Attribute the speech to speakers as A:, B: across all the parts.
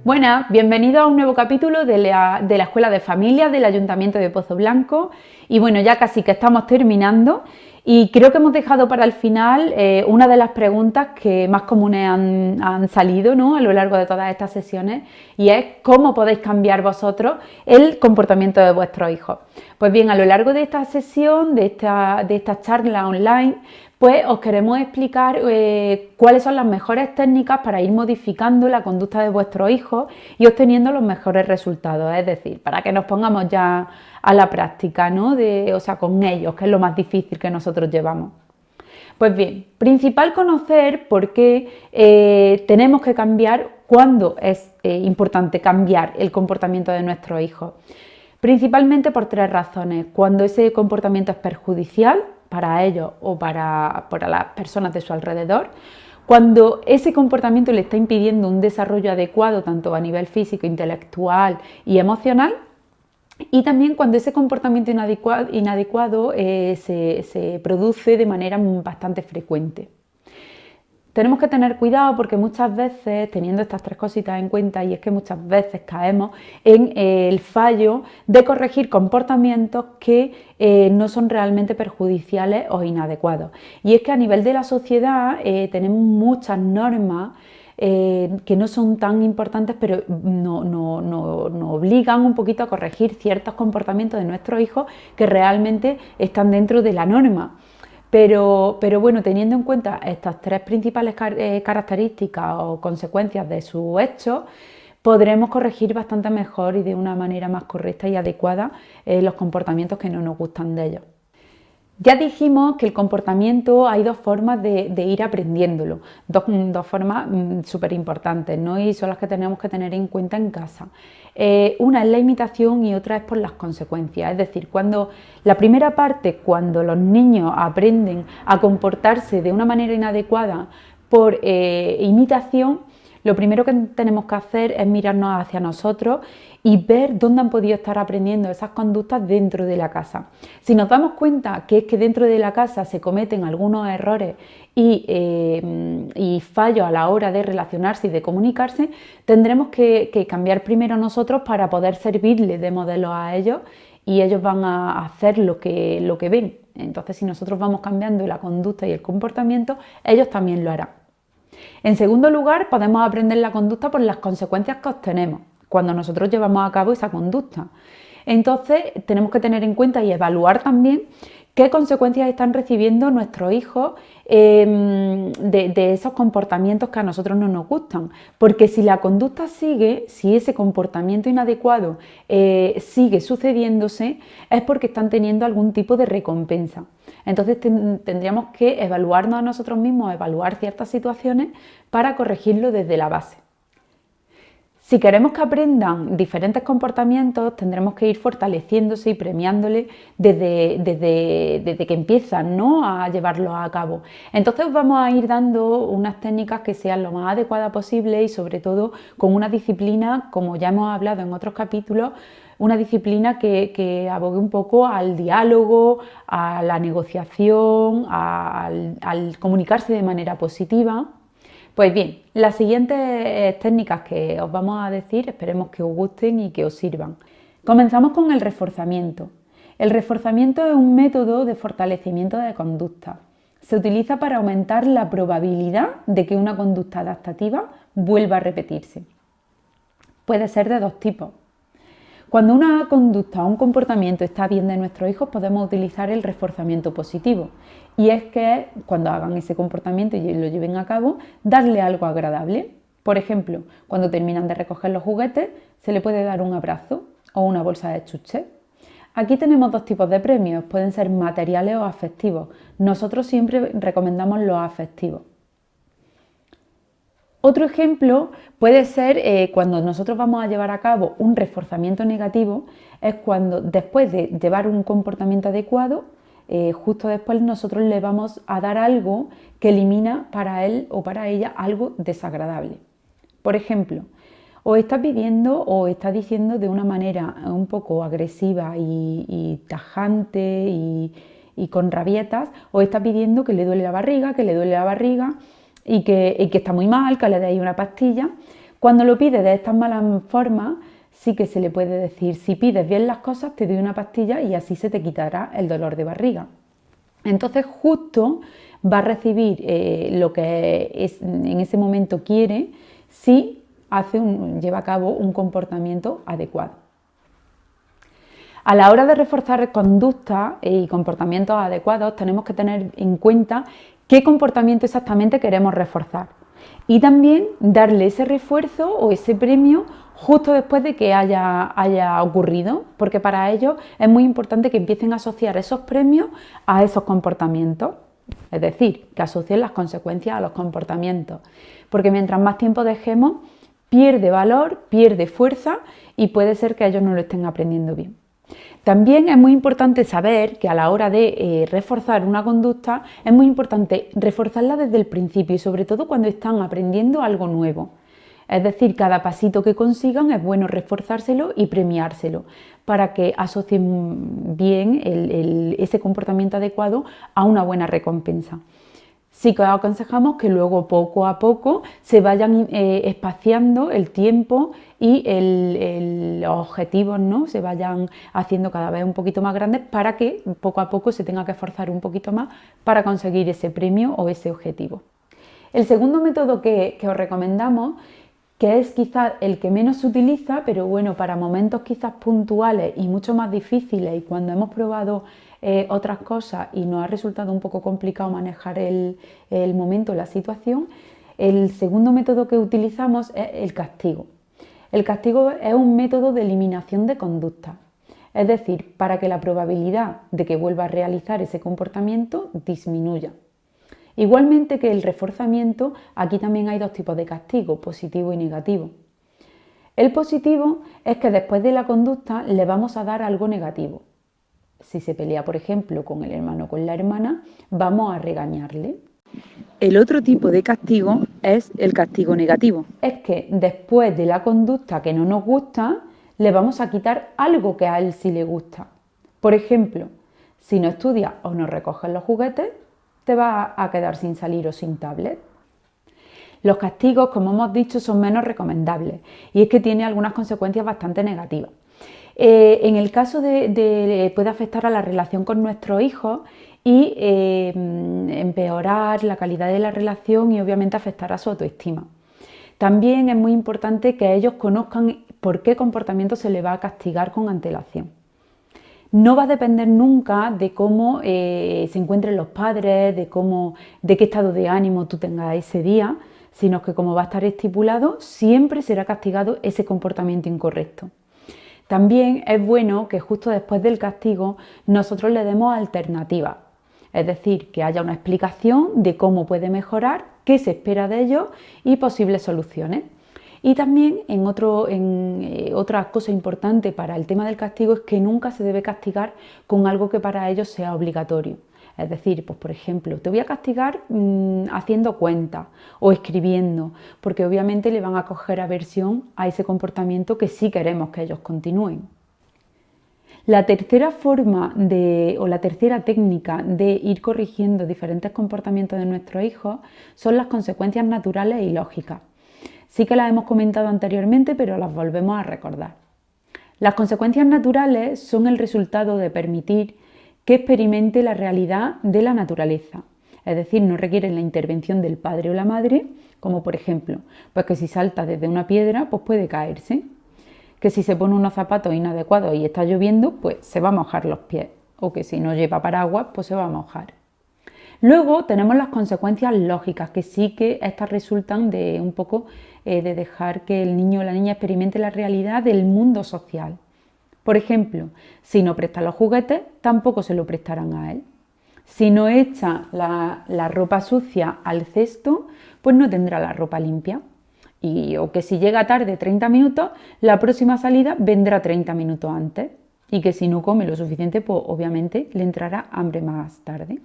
A: Buenas, bienvenidos a un nuevo capítulo de la Escuela de Familias del Ayuntamiento de Pozo Blanco. Y bueno, ya casi que estamos terminando y creo que hemos dejado para el final una de las preguntas que más comunes han salido, ¿no?, a lo largo de todas estas sesiones, y es ¿cómo podéis cambiar vosotros el comportamiento de vuestros hijos? Pues bien, a lo largo de esta sesión, de esta charla online, pues os queremos explicar cuáles son las mejores técnicas para ir modificando la conducta de vuestros hijos y obteniendo los mejores resultados, es decir, para que nos pongamos ya a la práctica, ¿no?, con ellos, que es lo más difícil que nosotros llevamos. Pues bien, principal conocer por qué tenemos que cambiar, cuándo es importante cambiar el comportamiento de nuestros hijos. Principalmente por tres razones: cuando ese comportamiento es perjudicial para ellos o para las personas de su alrededor, cuando ese comportamiento le está impidiendo un desarrollo adecuado tanto a nivel físico, intelectual y emocional, y también cuando ese comportamiento inadecuado se produce de manera bastante frecuente. Tenemos que tener cuidado porque muchas veces, teniendo estas tres cositas en cuenta, y es que muchas veces caemos en el fallo de corregir comportamientos que no son realmente perjudiciales o inadecuados. Y es que a nivel de la sociedad tenemos muchas normas que no son tan importantes, pero nos obligan un poquito a corregir ciertos comportamientos de nuestros hijos que realmente están dentro de la norma. Pero bueno, teniendo en cuenta estas tres principales características o consecuencias de sus hechos, podremos corregir bastante mejor y de una manera más correcta y adecuada los comportamientos que no nos gustan de ellos. Ya dijimos que el comportamiento hay dos formas de ir aprendiéndolo, dos formas súper importantes, ¿no?, y son las que tenemos que tener en cuenta en casa. Una es la imitación y otra es por las consecuencias. Es decir, cuando la primera parte, cuando los niños aprenden a comportarse de una manera inadecuada por imitación, lo primero que tenemos que hacer es mirarnos hacia nosotros y ver dónde han podido estar aprendiendo esas conductas dentro de la casa. Si nos damos cuenta que es que dentro de la casa se cometen algunos errores y fallos a la hora de relacionarse y de comunicarse, tendremos que cambiar primero nosotros para poder servirles de modelo a ellos, y ellos van a hacer lo que ven. Entonces, si nosotros vamos cambiando la conducta y el comportamiento, ellos también lo harán. En segundo lugar, podemos aprender la conducta por las consecuencias que obtenemos cuando nosotros llevamos a cabo esa conducta. Entonces, tenemos que tener en cuenta y evaluar también qué consecuencias están recibiendo nuestros hijos de esos comportamientos que a nosotros no nos gustan. Porque si la conducta sigue, si ese comportamiento inadecuado sigue sucediéndose, es porque están teniendo algún tipo de recompensa. Entonces tendríamos que evaluarnos a nosotros mismos, evaluar ciertas situaciones para corregirlo desde la base. Si queremos que aprendan diferentes comportamientos, tendremos que ir fortaleciéndose y premiándole desde que empiezan, ¿no?, a llevarlos a cabo. Entonces vamos a ir dando unas técnicas que sean lo más adecuadas posible y sobre todo con una disciplina, como ya hemos hablado en otros capítulos, una disciplina que abogue un poco al diálogo, a la negociación, al comunicarse de manera positiva. Pues bien, las siguientes técnicas que os vamos a decir, esperemos que os gusten y que os sirvan. Comenzamos con el reforzamiento. El reforzamiento es un método de fortalecimiento de conducta. Se utiliza para aumentar la probabilidad de que una conducta adaptativa vuelva a repetirse. Puede ser de dos tipos. Cuando una conducta o un comportamiento está bien de nuestros hijos, podemos utilizar el reforzamiento positivo. Y es que cuando hagan ese comportamiento y lo lleven a cabo, darle algo agradable. Por ejemplo, cuando terminan de recoger los juguetes, se le puede dar un abrazo o una bolsa de chuches. Aquí tenemos dos tipos de premios, pueden ser materiales o afectivos. Nosotros siempre recomendamos los afectivos. Otro ejemplo puede ser cuando nosotros vamos a llevar a cabo un reforzamiento negativo, es cuando después de llevar un comportamiento adecuado, justo después nosotros le vamos a dar algo que elimina para él o para ella algo desagradable. Por ejemplo, os está pidiendo o está diciendo de una manera un poco agresiva y tajante y con rabietas, os está pidiendo que le duele la barriga y que está muy mal, que le deis una pastilla. Cuando lo pide de estas malas formas, sí que se le puede decir, si pides bien las cosas, te doy una pastilla y así se te quitará el dolor de barriga. Entonces justo va a recibir lo que en ese momento quiere si lleva a cabo un comportamiento adecuado. A la hora de reforzar conductas y comportamientos adecuados, tenemos que tener en cuenta qué comportamiento exactamente queremos reforzar y también darle ese refuerzo o ese premio justo después de que haya ocurrido, porque para ello es muy importante que empiecen a asociar esos premios a esos comportamientos, es decir, que asocien las consecuencias a los comportamientos, porque mientras más tiempo dejemos, pierde valor, pierde fuerza y puede ser que ellos no lo estén aprendiendo bien. También es muy importante saber que a la hora de reforzar una conducta es muy importante reforzarla desde el principio y sobre todo cuando están aprendiendo algo nuevo. Es decir, cada pasito que consigan es bueno reforzárselo y premiárselo para que asocien bien ese comportamiento adecuado a una buena recompensa. Sí que aconsejamos que luego poco a poco se vayan espaciando el tiempo y los objetivos, ¿no? Se vayan haciendo cada vez un poquito más grandes para que poco a poco se tenga que esforzar un poquito más para conseguir ese premio o ese objetivo. El segundo método que os recomendamos, que es quizás el que menos se utiliza, pero bueno, para momentos quizás puntuales y mucho más difíciles y cuando hemos probado otras cosas y nos ha resultado un poco complicado manejar el momento, la situación, el segundo método que utilizamos es el castigo. El castigo es un método de eliminación de conducta, es decir, para que la probabilidad de que vuelva a realizar ese comportamiento disminuya. Igualmente que el reforzamiento, aquí también hay dos tipos de castigo, positivo y negativo. El positivo es que después de la conducta le vamos a dar algo negativo. Si se pelea, por ejemplo, con el hermano o con la hermana, vamos a regañarle. El otro tipo de castigo es el castigo negativo. Es que después de la conducta que no nos gusta, le vamos a quitar algo que a él sí le gusta. Por ejemplo, si no estudias o no recoges los juguetes, te vas a quedar sin salir o sin tablet. Los castigos, como hemos dicho, son menos recomendables y es que tiene algunas consecuencias bastante negativas. En el caso puede afectar a la relación con nuestros hijos y empeorar la calidad de la relación y obviamente afectar a su autoestima. También es muy importante que ellos conozcan por qué comportamiento se les va a castigar con antelación. No va a depender nunca de cómo se encuentren los padres, de qué estado de ánimo tú tengas ese día, sino que como va a estar estipulado, siempre será castigado ese comportamiento incorrecto. También es bueno que justo después del castigo nosotros le demos alternativas, es decir, que haya una explicación de cómo puede mejorar, qué se espera de ellos y posibles soluciones. Y también otra cosa importante para el tema del castigo es que nunca se debe castigar con algo que para ellos sea obligatorio. Es decir, pues por ejemplo, te voy a castigar haciendo cuentas o escribiendo, porque obviamente le van a coger aversión a ese comportamiento que sí queremos que ellos continúen. La tercera forma o la tercera técnica de ir corrigiendo diferentes comportamientos de nuestros hijos son las consecuencias naturales y lógicas. Sí que las hemos comentado anteriormente, pero las volvemos a recordar. Las consecuencias naturales son el resultado de permitir que experimente la realidad de la naturaleza. Es decir, no requieren la intervención del padre o la madre, como por ejemplo, pues que si salta desde una piedra, pues puede caerse. Que si se pone unos zapatos inadecuados y está lloviendo, pues se va a mojar los pies. O que si no lleva paraguas, pues se va a mojar. Luego tenemos las consecuencias lógicas, que sí que estas resultan de un poco de dejar que el niño o la niña experimente la realidad del mundo social. Por ejemplo, si no presta los juguetes, tampoco se lo prestarán a él. Si no echa la ropa sucia al cesto, pues no tendrá la ropa limpia. O que si llega tarde 30 minutos, la próxima salida vendrá 30 minutos antes. Y que si no come lo suficiente, pues obviamente le entrará hambre más tarde.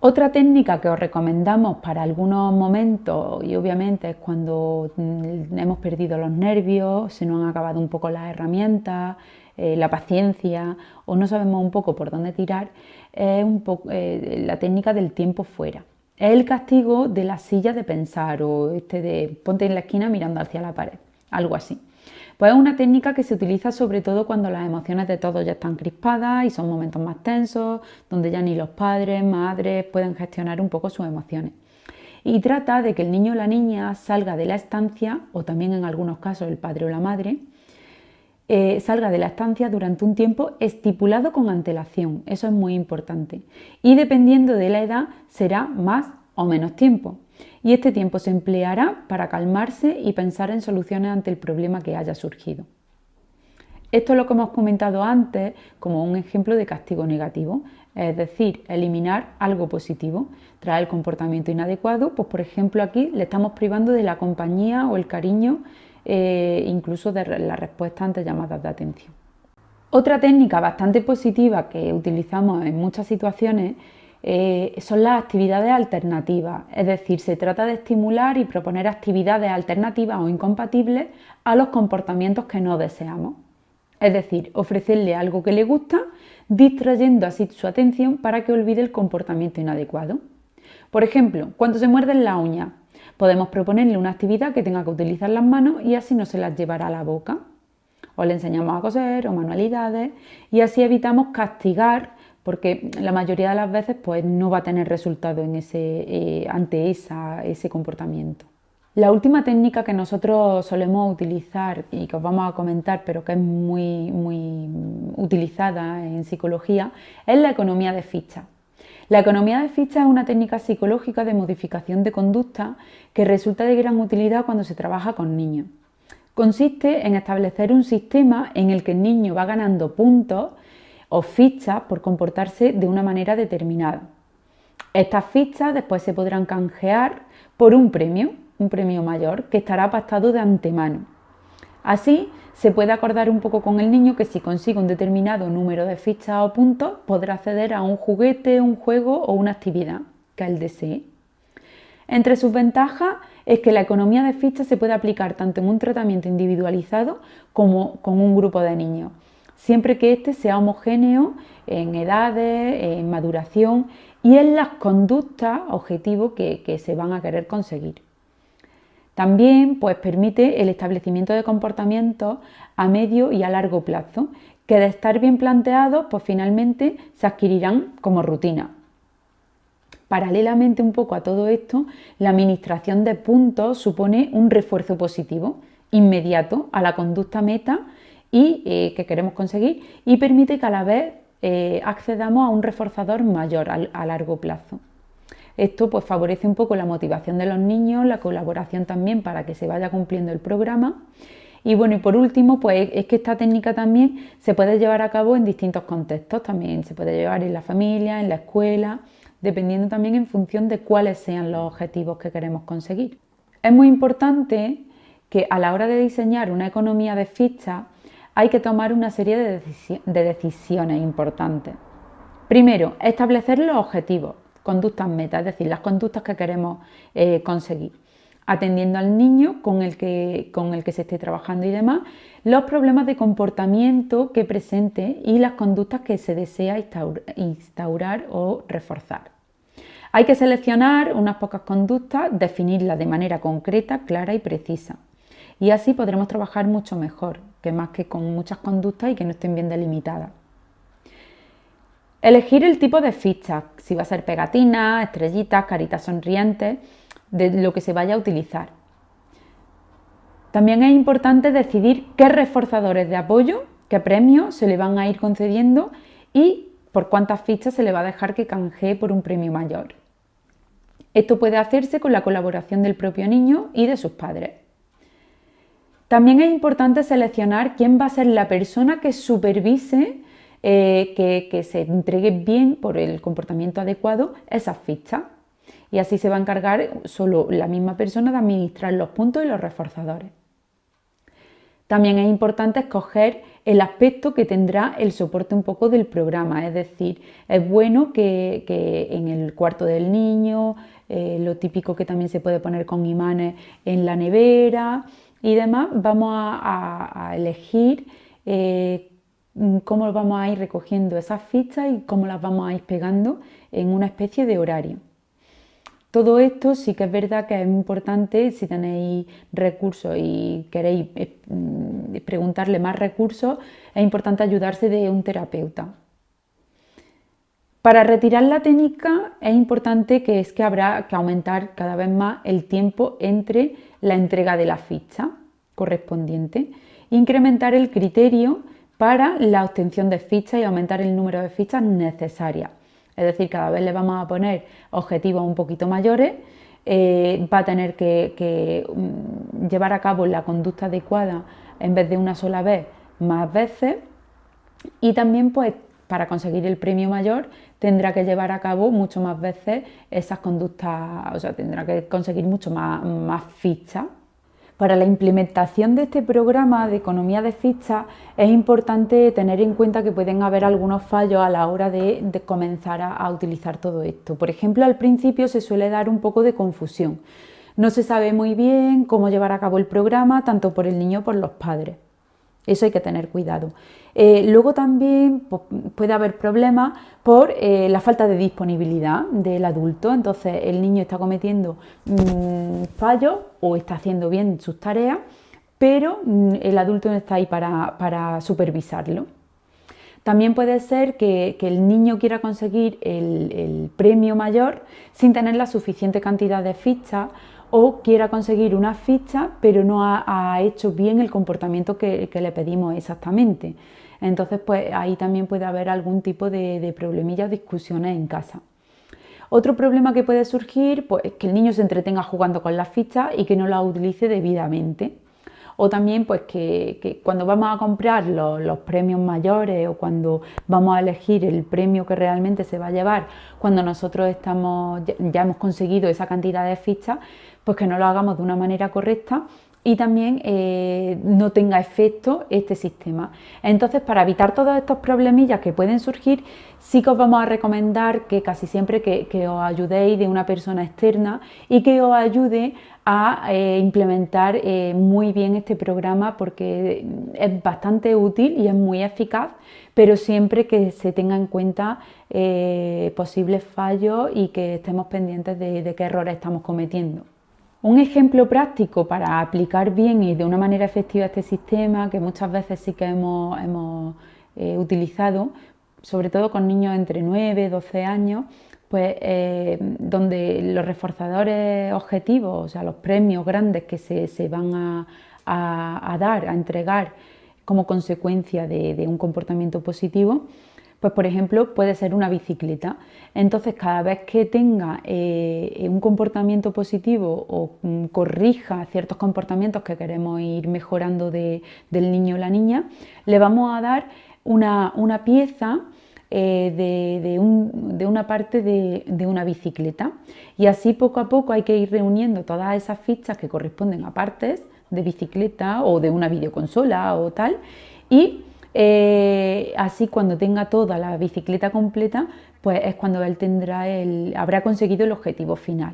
A: Otra técnica que os recomendamos para algunos momentos, y obviamente es cuando hemos perdido los nervios, se nos han acabado un poco las herramientas, la paciencia o no sabemos un poco por dónde tirar, es la técnica del tiempo fuera. Es el castigo de la silla de pensar o este de ponte en la esquina mirando hacia la pared, algo así. Pues es una técnica que se utiliza sobre todo cuando las emociones de todos ya están crispadas y son momentos más tensos, donde ya ni los padres, madres pueden gestionar un poco sus emociones. Y trata de que el niño o la niña salga de la estancia, o también en algunos casos el padre o la madre, salga de la estancia durante un tiempo estipulado con antelación. Eso es muy importante. Y dependiendo de la edad será más o menos tiempo. Y este tiempo se empleará para calmarse y pensar en soluciones ante el problema que haya surgido. Esto es lo que hemos comentado antes como un ejemplo de castigo negativo, es decir, eliminar algo positivo. Tras el comportamiento inadecuado, pues por ejemplo aquí le estamos privando de la compañía o el cariño, incluso de la respuesta ante llamadas de atención. Otra técnica bastante positiva que utilizamos en muchas situaciones son las actividades alternativas, es decir, se trata de estimular y proponer actividades alternativas o incompatibles a los comportamientos que no deseamos. Es decir, ofrecerle algo que le gusta, distrayendo así su atención para que olvide el comportamiento inadecuado. Por ejemplo, cuando se muerden la uña, podemos proponerle una actividad que tenga que utilizar las manos y así no se las llevará a la boca. O le enseñamos a coser o manualidades y así evitamos castigar porque la mayoría de las veces pues, no va a tener resultado en ante ese comportamiento. La última técnica que nosotros solemos utilizar y que os vamos a comentar, pero que es muy utilizada en psicología, es la economía de fichas. La economía de fichas es una técnica psicológica de modificación de conducta que resulta de gran utilidad cuando se trabaja con niños. Consiste en establecer un sistema en el que el niño va ganando puntos o fichas por comportarse de una manera determinada. Estas fichas después se podrán canjear por un premio mayor que estará pactado de antemano. Así se puede acordar un poco con el niño que si consigue un determinado número de fichas o puntos podrá acceder a un juguete, un juego o una actividad que él desee. Entre sus ventajas es que la economía de fichas se puede aplicar tanto en un tratamiento individualizado como con un grupo de niños, siempre que éste sea homogéneo en edades, en maduración y en las conductas, objetivos que se van a querer conseguir. También pues, permite el establecimiento de comportamientos a medio y a largo plazo, que de estar bien planteados, pues finalmente se adquirirán como rutina. Paralelamente un poco a todo esto, la administración de puntos supone un refuerzo positivo inmediato a la conducta meta y que queremos conseguir y permite que a la vez accedamos a un reforzador mayor a largo plazo. Esto pues favorece un poco la motivación de los niños, la colaboración también para que se vaya cumpliendo el programa. Y bueno, y por último, pues es que esta técnica también se puede llevar a cabo en distintos contextos, también se puede llevar en la familia, en la escuela, dependiendo también en función de cuáles sean los objetivos que queremos conseguir. Es muy importante que a la hora de diseñar una economía de fichas hay que tomar una serie de decisiones importantes. Primero, establecer los objetivos, conductas meta, es decir, las conductas que queremos conseguir, atendiendo al niño con el que se esté trabajando y demás, los problemas de comportamiento que presente y las conductas que se desea instaurar o reforzar. Hay que seleccionar unas pocas conductas, definirlas de manera concreta, clara y precisa. Y así podremos trabajar mucho mejor, que más que con muchas conductas y que no estén bien delimitadas. Elegir el tipo de fichas, si va a ser pegatinas, estrellitas, caritas sonrientes, de lo que se vaya a utilizar. También es importante decidir qué reforzadores de apoyo, qué premios se le van a ir concediendo y por cuántas fichas se le va a dejar que canjee por un premio mayor. Esto puede hacerse con la colaboración del propio niño y de sus padres. También es importante seleccionar quién va a ser la persona que supervise que se entregue bien por el comportamiento adecuado esas fichas. Y así se va a encargar solo la misma persona de administrar los puntos y los reforzadores. También es importante escoger el aspecto que tendrá el soporte un poco del programa, es decir, es bueno que en el cuarto del niño, lo típico que también se puede poner con imanes en la nevera y demás, vamos a elegir cómo vamos a ir recogiendo esas fichas y cómo las vamos a ir pegando en una especie de horario. Todo esto sí que es verdad que es importante, si tenéis recursos y queréis preguntarle más recursos, es importante ayudarse de un terapeuta. Para retirar la técnica es importante que habrá que aumentar cada vez más el tiempo entre la entrega de la ficha correspondiente, incrementar el criterio para la obtención de fichas y aumentar el número de fichas necesarias. Es decir, cada vez le vamos a poner objetivos un poquito mayores, va a tener que llevar a cabo la conducta adecuada en vez de una sola vez, más veces, y también pues para conseguir el premio mayor tendrá que llevar a cabo mucho más veces esas conductas, o sea, tendrá que conseguir mucho más fichas. Para la implementación de este programa de economía de fichas es importante tener en cuenta que pueden haber algunos fallos a la hora de comenzar a utilizar todo esto. Por ejemplo, al principio se suele dar un poco de confusión. No se sabe muy bien cómo llevar a cabo el programa, tanto por el niño como por los padres. Eso hay que tener cuidado. Luego también puede haber problemas por la falta de disponibilidad del adulto. Entonces el niño está cometiendo fallos o está haciendo bien sus tareas, pero el adulto no está ahí para supervisarlo. También puede ser que el niño quiera conseguir el premio mayor sin tener la suficiente cantidad de fichas, o quiera conseguir una ficha pero no ha hecho bien el comportamiento que le pedimos exactamente. Entonces pues ahí también puede haber algún tipo de problemillas o discusiones en casa. Otro problema que puede surgir pues, es que el niño se entretenga jugando con las fichas y que no las utilice debidamente. O también pues que cuando vamos a comprar los premios mayores o cuando vamos a elegir el premio que realmente se va a llevar, cuando nosotros ya hemos conseguido esa cantidad de fichas, pues que no lo hagamos de una manera correcta y también no tenga efecto este sistema. Entonces, para evitar todos estos problemillas que pueden surgir, sí que os vamos a recomendar que casi siempre que os ayudéis de una persona externa y que os ayude a implementar muy bien este programa, porque es bastante útil y es muy eficaz, pero siempre que se tenga en cuenta posibles fallos y que estemos pendientes de qué errores estamos cometiendo. Un ejemplo práctico para aplicar bien y de una manera efectiva este sistema, que muchas veces sí que hemos utilizado, sobre todo con niños entre 9 y 12 años, pues donde los reforzadores objetivos, o sea, los premios grandes que se van a dar, a entregar como consecuencia de un comportamiento positivo, pues por ejemplo puede ser una bicicleta. Entonces cada vez que tenga un comportamiento positivo o corrija ciertos comportamientos que queremos ir mejorando del niño o la niña, le vamos a dar una pieza de una parte de una bicicleta, y así poco a poco hay que ir reuniendo todas esas fichas que corresponden a partes de bicicleta o de una videoconsola o tal, y así cuando tenga toda la bicicleta completa, pues es cuando él habrá conseguido el objetivo final.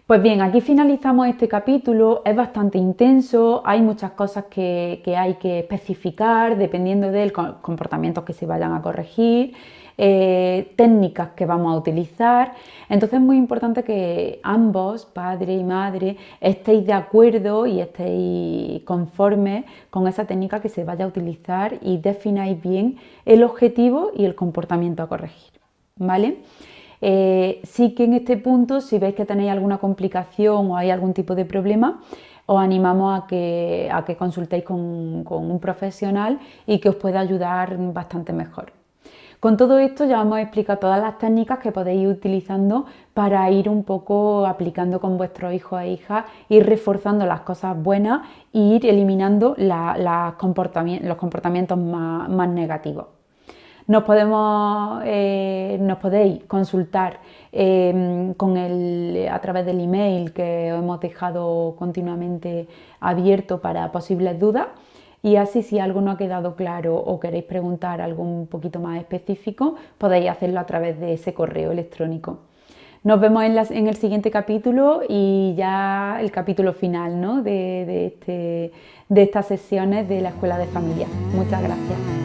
A: Pues bien, aquí finalizamos este capítulo. Es bastante intenso, hay muchas cosas que hay que especificar dependiendo del comportamiento que se vayan a corregir, técnicas que vamos a utilizar. Entonces es muy importante que ambos, padre y madre, estéis de acuerdo y estéis conformes con esa técnica que se vaya a utilizar y defináis bien el objetivo y el comportamiento a corregir, ¿vale? Sí que en este punto, si veis que tenéis alguna complicación o hay algún tipo de problema, os animamos a que consultéis con un profesional y que os pueda ayudar bastante mejor. Con todo esto ya hemos explicado todas las técnicas que podéis ir utilizando para ir un poco aplicando con vuestros hijos e hijas, ir reforzando las cosas buenas e ir eliminando los comportamientos más negativos. Nos podéis consultar a través del email que os hemos dejado continuamente abierto para posibles dudas, y así si algo no ha quedado claro o queréis preguntar algo un poquito más específico, podéis hacerlo a través de ese correo electrónico. Nos vemos en el siguiente capítulo y ya el capítulo final, ¿no? de estas sesiones de la Escuela de Familia. Muchas gracias.